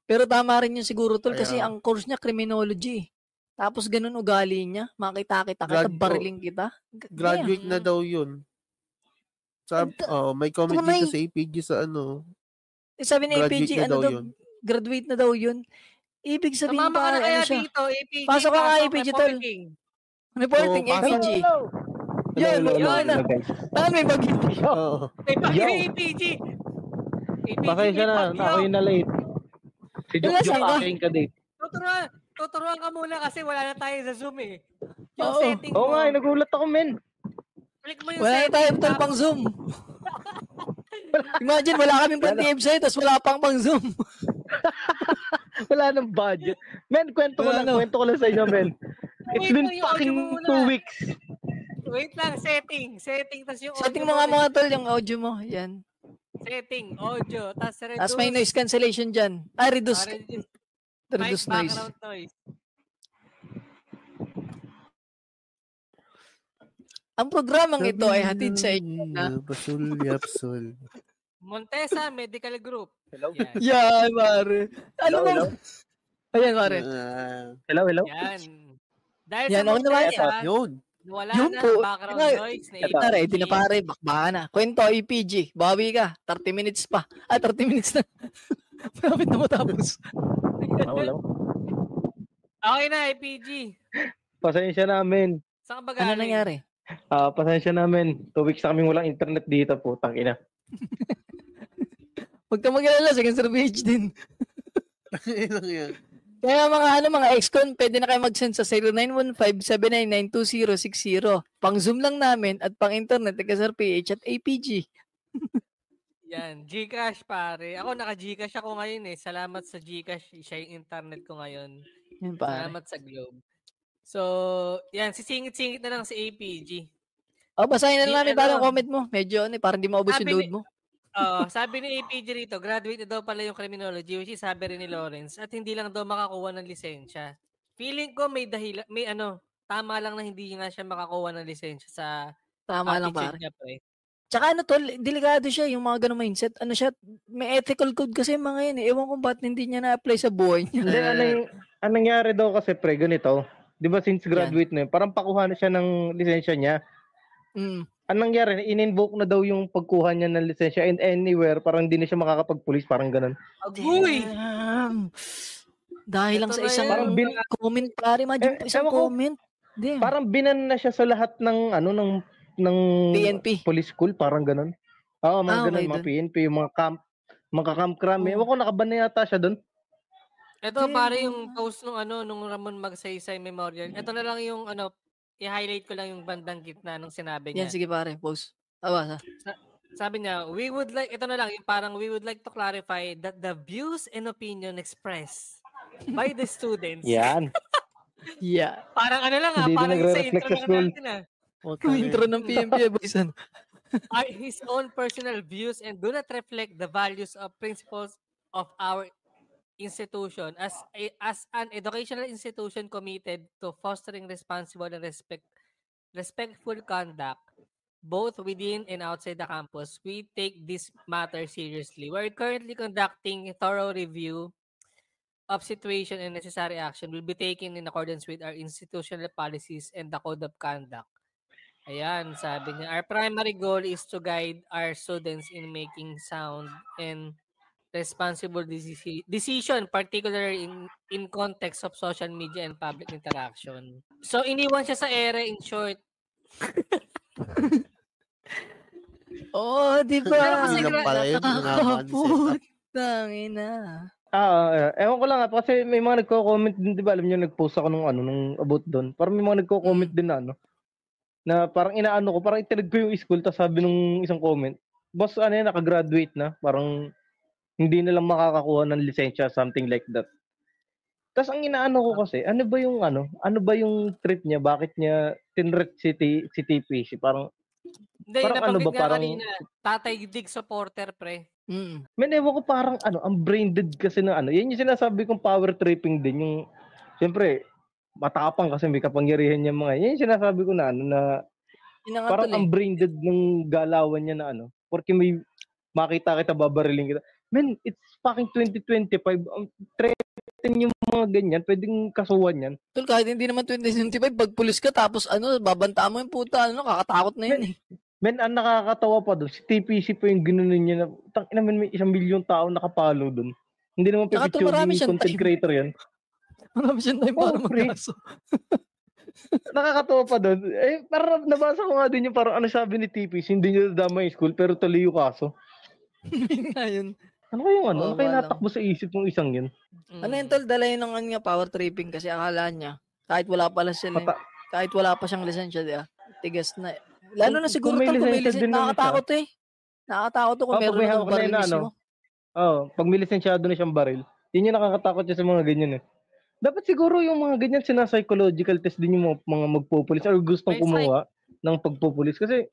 Pero tama rin yun siguro, tol, kasi Kaya- ang course niya, criminology. Tapos ganun ugali niya. Makita-kita kita, bariling kita. Graduate na daw yun. May comment tunay. dito sa APG sa Sabi ni graduate APG, na daw yun. graduate na daw yun. Ibig sabihin Sumama ka na pa, kaya siya? dito, APG. Pasok ka nga, APG, tol. reporting. Reporting, Oo, pasok. APG. Yun, yun na. Saan may bagay? Oo. May bagay ni APG. APG, Pasensya na, ako yung na-late. Si Wala, Jok saan ka? aking kadate. Tuturuan ka muna kasi wala na tayo sa Zoom eh. Yung Oo. setting mo, Oo nga, nagulat ako, men. click mo yung Wala na setting. tayo tol pang Zoom. Imagine, wala kaming pang website, tapos wala pang Zoom. Wala nang budget. Men, kwento ko lang sa inyo, men. It's Wait been lang, yung fucking audio mo muna. 2 weeks. Wait lang, setting. Tas yung audio Setting mo nga mga tol, yung audio mo. Yan. Setting, audio, tas reduce. Tapos may noise cancellation dyan. Reduce. Reduce Reduce noise. background noise. Ang programang ito ay hatid sa inyo na Yapsul. Montesa Medical Group. Hello? Yan. yan, pare. Ano mo? Hello? Ayan, pare. Hello? Yan. Dahil Yan, sa okay naman. Montesa, Yun. wala Yun na po. background Ito, noise. Ito, ready na pare. Bakbakan na. Kwento, EPG. Bawi ka. 30 minutes pa. 30 minutes na. Malapit na matapos. Wala. Okay na, IPG. Pasensya namin. Saan ka ba galing? Ano nangyari? Pasensya namin. 2 weeks na kaming walang internet dito po. Tangina. Huwag ka mag-alala. Second survey din. Ilang yan. Kaya mga ex-con, pwede na kayo mag-send sa 0915-799-20060. Pang Zoom lang namin at pang internet, taga PH at APG. Yan, GCash pare. Ako naka-GCash ako ngayon eh. Salamat sa GCash. Siya yung internet ko ngayon. Yan pare. Salamat sa Globe. So, yan, sisingit-singit na lang si APG. Basahin na lang namin ano, parang comment mo. Medyo parang di maubos yung load mo. Sabi ni APG rito, graduate na daw pala yung criminology, which is sabi rin ni Lawrence, at hindi lang daw makakuha ng lisensya. Feeling ko may tama lang na hindi nga siya makakuha ng lisensya sa Tama lang attitude pare. niya, pre. Tsaka tol, delikado siya, yung mga ganong mindset. May ethical code kasi yung mga yan eh. Ewan ko ba't hindi niya na-apply sa buhay niya. Hindi, anong nangyari daw kasi, pre, ganito. Di ba since graduate na yun, parang pakuha na siya ng lisensya niya. Anong nangyari, in-invoke na daw yung pagkuha niya ng lisensya and anywhere, parang hindi na siya makakapag-police, parang ganun. Uy! Dahil lang sa isang comment pare, imagine isang comment. Parang binan na siya sa lahat ng ng PNP. Police school, parang ganun. Oo, mga ganun, mga PNP, yung mga camp cram. Ewan ko, nakaban na yata siya doon. Ito pare yung post nung Ramon Magsaysay Memorial. Ito na lang yung i-highlight ko lang yung bandang gitna ng sinabi niya. Yan, sige pare, post. Sabi niya, we would like to clarify that the views and opinion expressed by the students. Yan. Yeah. Parang Hindi parang sa nagre-reflect intro sa school. natin Intro ng PNP, boysan. are his own personal views and do not reflect the values or principles of our institution as an educational institution committed to fostering responsible and respectful conduct both within and outside the campus. We take this matter seriously. We're currently conducting a thorough review of situation and necessary action will be taken in accordance with our institutional policies and the code of conduct. Ayan, sabi niya, our primary goal is to guide our students in making sound and responsible decision, particularly in context of social media and public interaction. So, iniwan siya sa ere, in short. Di ba? Pero kasi Tangina. Ewan ko lang kasi may mga nagko-comment din, di ba? Alam niyo, nag-post ako nung about doon. Parang may mga nagko-comment din na parang inaano ko, parang itinag ko yung school, tapos sabi nung isang comment, boss, nakagraduate na, parang hindi na lang makakakuha ng lisensya, something like that. Tapos ang inaano ko kasi, ano ba yung trip niya, bakit niya tinret si TPC, parang Hindi, Parang ano nabanggit ba, nga parang- kanina. Tatay Dig supporter, pre. Men, ewan ko parang ang brain dead kasi na yan yung sinasabi kong power tripping din. Yung, siyempre, matapang kasi may kapangyarihan yung mga, yan yung sinasabi ko na Yun na nga parang tol ang brain dead ng galawan niya na porque may makita kita, babariling kita. Men, it's fucking 2025. Threaten yung mga ganyan, pwedeng kasuhan yan. Tol, kahit hindi naman 2025, pag pulis ka, tapos babantaan mo yung puta, kakatakot na yun eh. Men, ang nakakatawa pa doon, si TPC pa yung ginunin niya na, tangina men, may 1 million tao nakapalo doon. Hindi naman Tsaka tol, marami pipicture siyang content time. creator yan. Marami siyang time para Oh, pre. magkaso. Nakakatawa pa doon. Parang nabasa ko nga din yung parang sabi ni TPC, hindi niya damay school, pero tuloy yung kaso. Yun nga yun. Ano kayong ano? Oo, Ano kayo walang- natakbo sa isip ng isang yun? Ano yun tol, dala yun ng nga power tripping kasi akala niya, kahit wala pa siyang lisensya, di ba? Tigas na. Lalo na siguro Kung may tol, kung may lisensya din lisensya, naman siya. nakakatakot eh. Nakakatakot to kung Pag meron may ng hawak na baril yun na mismo. pag may lisensyado na siyang baril, yun yung nakakatakot siya sa mga ganyan eh. Dapat siguro yung mga ganyan sina-psychological test din yung mga magpupulis or gustong May kumuha ng pagpupulis kasi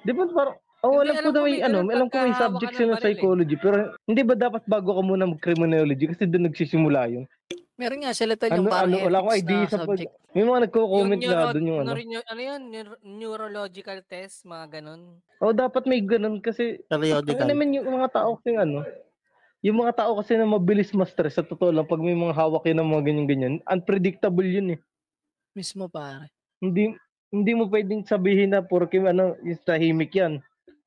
di ba parang Hindi, alam ko na may ganun alam ko may pagkahawakan subject ng siya ng baril eh. psychology pero hindi ba dapat bago ka muna mag-criminology kasi doon nagsisimula yun. Meron nga sila tol yung parang Wala akong ethics idea na sa subject. may mga nagko-comment nga doon yung Neurological test, mga ganun. dapat may ganun kasi Periodical. ano naman yung mga tao kasi yung mga tao kasi na mabilis ma-stress sa totoo lang pag may mga hawak yun ng mga ganyan-ganyan, unpredictable yun eh. Mismo pare. Hindi mo pwedeng sabihin na porke yung tahimik yan.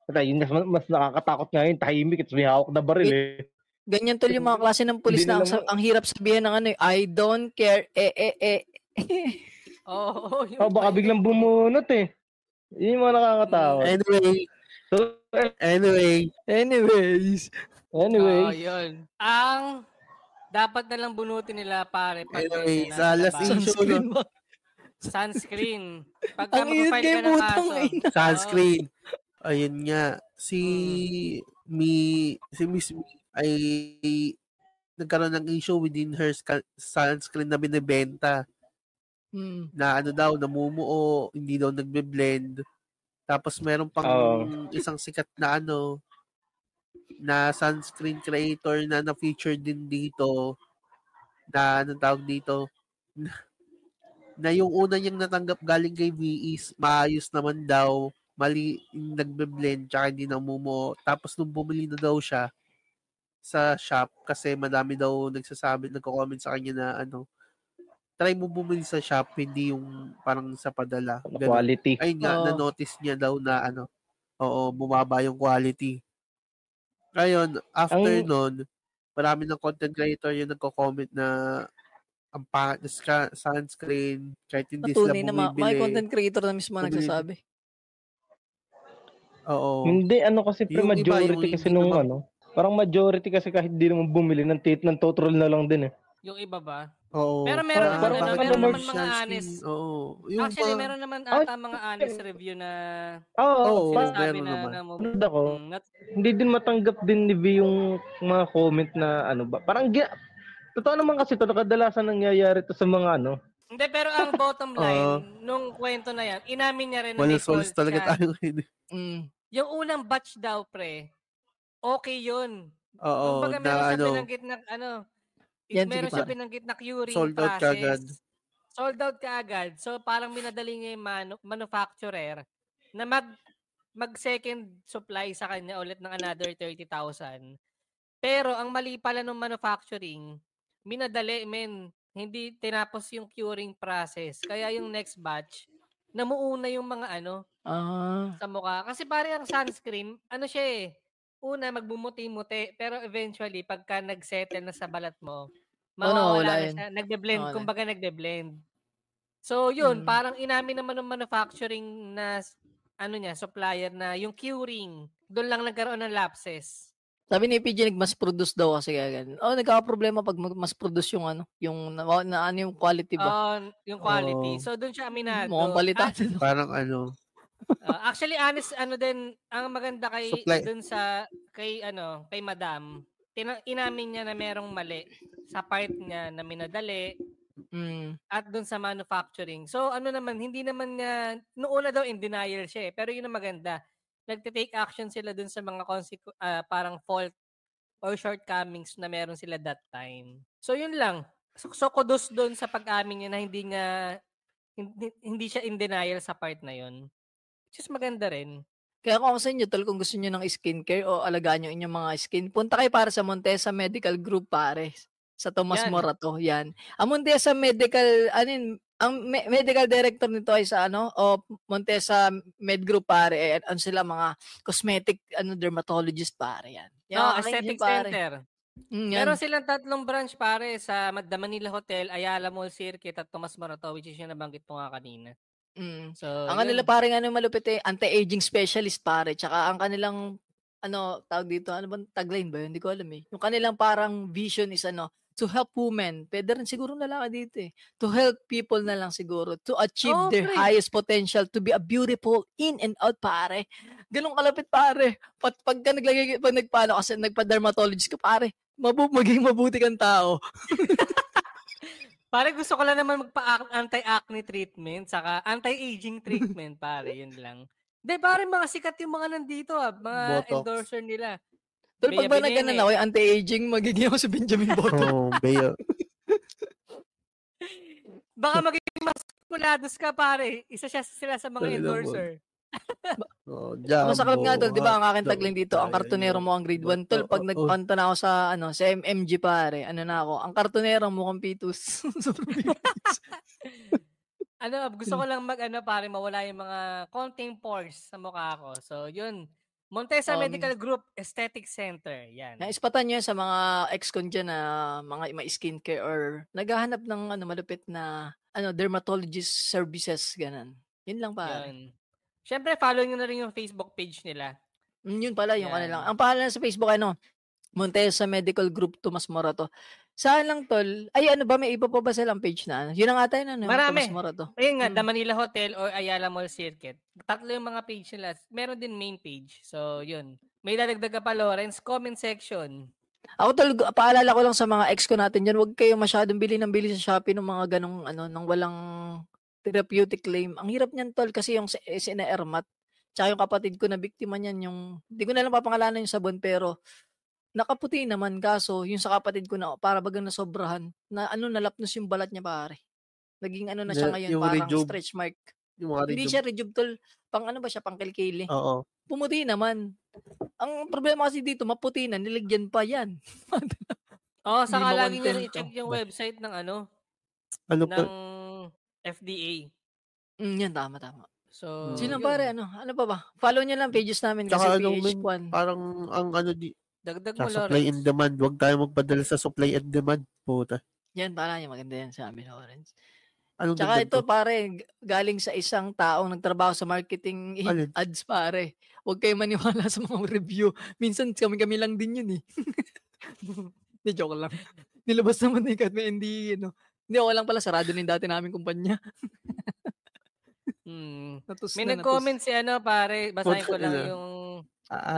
Kaya yun mas nakakatakot nga yun, tahimik at may hawak na baril eh. Ganyan tol yung mga klase ng pulis Hindi na nila ang hirap sabihin ng I don't care, Oo. Baka biglang bumunot eh. Yun yung mga nakakatawa. Anyways. Anyway, Yun. Ang dapat na lang bunutin nila, pare, pag Anyway, ganyan, sa last nasa labas. issue, Sunscreen ba? Sunscreen. Pag Ang init mag-file kay ka ng putang kaso. ina. sunscreen. Ayun nga. Si Miss Mi ay nagkaroon ng issue within her sunscreen na binibenta. Na namumuo, hindi daw nagbe-blend. Tapos meron pang isang sikat na na sunscreen creator na na-feature din dito na tawag dito na yung una niyang natanggap galing kay VEs, maayos naman daw, mali yung nagbe-blend tsaka hindi namumuo. Tapos nung bumili na daw siya sa shop kasi madami daw nagko-comment sa kanya na try mo bumili sa shop, hindi yung parang sa padala. Ganun. quality. Ayun nga, na-notice niya daw na bumaba yung quality. Ngayon, after nun, marami ng content creator yung nagko-comment na ang pangit na sunscreen, kahit hindi sila Patunay na bumibili. may content creator na mismo nagsasabi. Oo. Hindi kasi Yung iba, majority yung kasi hindi nung naman- parang majority kasi kahit hindi naman bumili ng total na lang din eh. Yung iba ba? Oo. Pero meron Parang- naman, parang meron naman sunscreen, mga honest. Oo. Actually, meron naman ata mga honest review na Oo, sinasabi meron na naman. Nanood ako. Hindi din matanggap din ni V yung mga comment na parang totoo naman kasi ito kadalasan nangyayari to sa mga Hindi, pero ang bottom line, nung kwento na yan, inamin niya rin na may fault Walang talaga siya. tayo ngayon. Yung unang batch daw, pre, okay yun. Oo, Kumbaga, meron siya binanggit na, Yan, meron sige siya pa. binanggit na curing Sold out process. kaagad. Sold out kaagad. So, parang minadali niya yung manufacturer na mag-second supply sa kanya ulit ng another 30,000. Pero, ang mali pala ng manufacturing, minadali, hindi tinapos yung curing process. Kaya yung next batch, namuuna yung mga sa mukha. Kasi pare ang sunscreen, siya una, magbumuti-muti. Pero eventually, pagka nag-settle na sa balat mo, mawawala na siya. Nagbe-blend. Kumbaga, nagbe-blend. So, yun. Parang inamin naman ng manufacturing na, supplier na yung curing, doon lang nagkaroon ng lapses. Sabi ni PJ, nag-mass produce daw kasi kaya ganun. Nagkaka-problema pag mass produce yung yung quality ba? Yung quality. So, doon siya aminado. Mukhang palitan. Parang Actually, honest, din, ang maganda dun kay Madam, inamin niya na merong mali sa part niya na minadali, at doon sa manufacturing. So ano naman, hindi naman niya, noong una daw in denial siya pero yun ang maganda. Nagte-take action sila doon sa mga parang fault or shortcomings na meron sila that time. So yun lang. So kudos doon sa pag-amin niya na hindi siya in denial sa part na yun. Which is maganda rin. Kaya kung ako sa inyo, tol, kung gusto niyo ng skincare o alagaan niyo inyong mga skin, punta kayo para sa Montesa Medical Group, pare. Sa Tomas Yan. Morato, yan. Ang Montesa Medical, ang medical director nito ay sa Montesa Med Group, pare. Ano sila, mga cosmetic dermatologist, pare, yan. Yan, Aesthetic pare. Center. Yan. Meron silang 3 branch, pare, sa The Manila Hotel, Ayala Mall Circuit at Tomas Morato, which is yung nabanggit mo nga kanina. So, ang kanila parang malupit anti-aging specialist, pare. Tsaka ang kanilang tawag dito, ano bang tagline ba yun? Hindi ko alam eh. Yung kanilang parang vision is to help women. Pwede rin siguro lalaki dito eh. To help people na lang siguro. To achieve their highest potential. To be a beautiful in and out, pare. Ganun kalapit, pare. Pagka nagpaano kasi nagpa-dermatologist ka, pare, maging mabuti kang tao. Pare, gusto ko lang naman magpa-anti-acne treatment, saka anti-aging treatment, pare, yun lang. Hindi, pare, mga sikat yung mga nandito, mga Botox. endorser nila. Pero pag ba nagkanan ako, anti-aging, magiging ako si Benjamin Button. Oh, Bea. Baka magiging mas kulados ka, pare. Isa sila sa mga endorser. Masakap nga, tol, di ba ang aking tagline dito, ang kartonero mo ang grade 1, tol, pag nagpanta na ako sa MMG, pare, na ako, ang kartonero mo mukhang pitus. Gusto ko lang pare, mawala yung mga konting pores sa mukha ko. So, yun. Montesa Medical Group Aesthetic Center. Yan. Naispatan nyo sa mga ex-con dyan na mga skincare or naghahanap ng malupit na dermatologist services, ganun. Yun lang, pare. Yun. Siyempre, follow nyo na rin yung Facebook page nila. Yun pala, yung lang. Ang pangalan sa Facebook, Montesa Medical Group Tomas Morato. Saan lang, tol? Ay, may iba pa ba silang page na? Yun ang ata yun, Marami. Tomas Morato. Ayun nga, The Manila Hotel or Ayala Mall Circuit. 3 yung mga page nila. Meron din main page. So, yun. May dadagdag ka pa, Lawrence. Comment section. Ako, tol, paalala ko lang sa mga ex ko natin dyan, huwag kayo masyadong bili sa Shopee ng mga ganong, nang walang therapeutic claim. Ang hirap niyan, tol, kasi yung Ermat, tsaka yung kapatid ko na biktima niyan, hindi ko na lang papangalanan yung sabon, pero nakaputi naman, kaso yung sa kapatid ko na para bagang nasobrahan, na nalapnos yung balat niya, pare. Naging na siya ngayon, parang stretch mark. Hindi siya rejuve, tol. Pang ba siya, pang kilkili. Oo. Pumuti naman. Ang problema kasi dito, maputi na, niligyan pa yan. Saka lagi nyo i-check yung website ng ng FDA. Yan, tama. So, sino pare, ano pa ba? Follow nyo lang pages namin kasi PH1. Parang ang dagdag sa mo, supply Lawrence. and demand. Huwag tayo magpadala sa supply and demand. Puta. Yan, para yung maganda yan sa amin, Lawrence. Anong Tsaka ito, ko? pare, galing sa isang taong nagtrabaho sa marketing ads, pare. Huwag kayo maniwala sa mga review. Minsan, kami lang din yun eh. Hindi, joke lang. Nilabas naman na ikat, hindi, Hindi, ako lang pala, sarado na yung dati namin kumpanya. May nag-comment si pare, basahin ko lang yung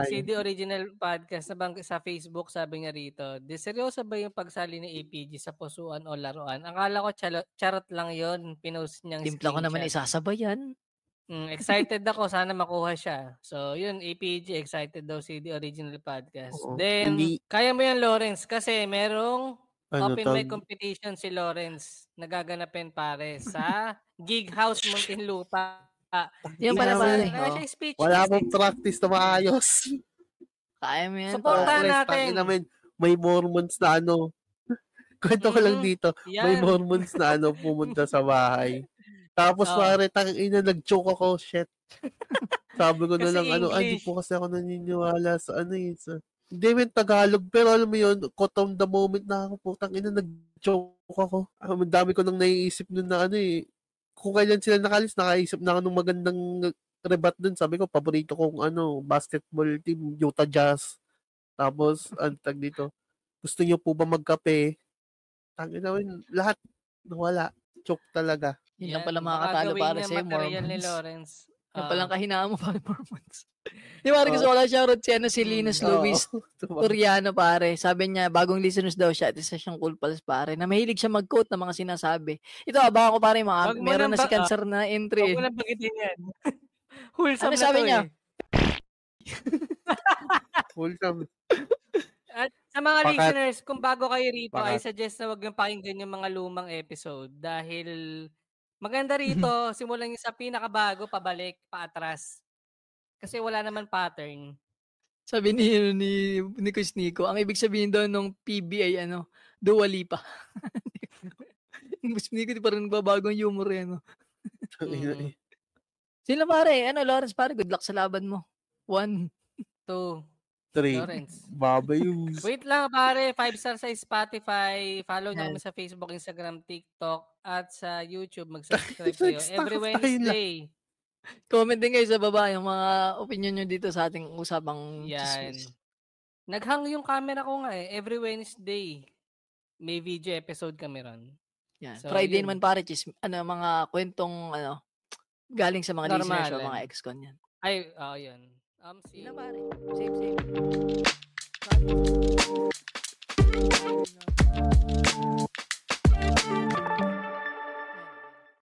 CD Original Podcast sa Facebook, sabi niya rito, seryoso ba yung pagsali ni APG sa pusuan o laruan? Akala ko charot lang yon, pinost niyang screenshot. Timpla ko naman isasabayan. Excited ako, sana makuha siya. So, yun, APG, excited daw CD Original Podcast. Then, kaya mo yan, Lawrence, kasi merong open mic competition si Lawrence nagaganapin, pare, sa Gig House Muntinlupa. Yan pala, pare. Wala akong practice na maayos. Kaya mo yan. Supportahan natin. May Mormons na kwento ko lang dito. Yan. May Mormons na pumunta sa bahay. Tapos pare, nag-choke ako. Shit. Sabi ko na lang, hindi po kasi ako naniniwala sa hindi man Tagalog, pero alam mo yun, caught on the moment na ako, nag-choke ako. Ang dami ko nang naiisip nun na kung kailan sila nakalis, nakaisip na ako ng magandang rebat dun. Sabi ko, paborito kong basketball team, Utah Jazz. Tapos, tag dito, gusto niyo po ba magkape? Lahat nawala. Choke talaga. Yun lang pala makakatalo para sa material ni Lawrence. Yung palang kahinaan mo, pare, 4 months. Di ba, gusto ko lang shoutout si Linus Luis Turiano, pare. Sabi niya, bagong listeners daw siya at isa siyang cool pals, pare, na mahilig siya mag-quote ng mga sinasabi. Ito, abangan ko, pare, meron na si Cancer na entry. Huwag mo lang bagitin yan. Wholesome Ano sabi niya? Wholesome. At sa mga listeners, kung bago kayo rito, I suggest na wag yung pakinggan yung mga lumang episode dahil maganda rito, simulan nyo sa pinakabago, pabalik, paatras. Kasi wala naman pattern. Sabi ni Kuis Nico, ang ibig sabihin doon ng PBA, Dua Lipa. Kuis Nico, di pa rin nagbabago ang humor yan, Sino pare? Lawrence, pare, good luck sa laban mo. 1, 2, 3. Lawrence. Babayus. Wait lang pare, 5-star sa Spotify. Follow nyo kami sa Facebook, Instagram, TikTok, at sa YouTube. Mag-subscribe kayo every Wednesday. Comment din kayo sa baba yung mga opinion nyo dito sa ating usapang Yan. chismis. Naghang yung camera ko nga every Wednesday. May video episode kami ron. Yan. So, Friday yun. naman pare, mga kwentong galing sa mga Normal, listeners o mga ex-con yan. Ay, yun. See Sino you. pare? Safe.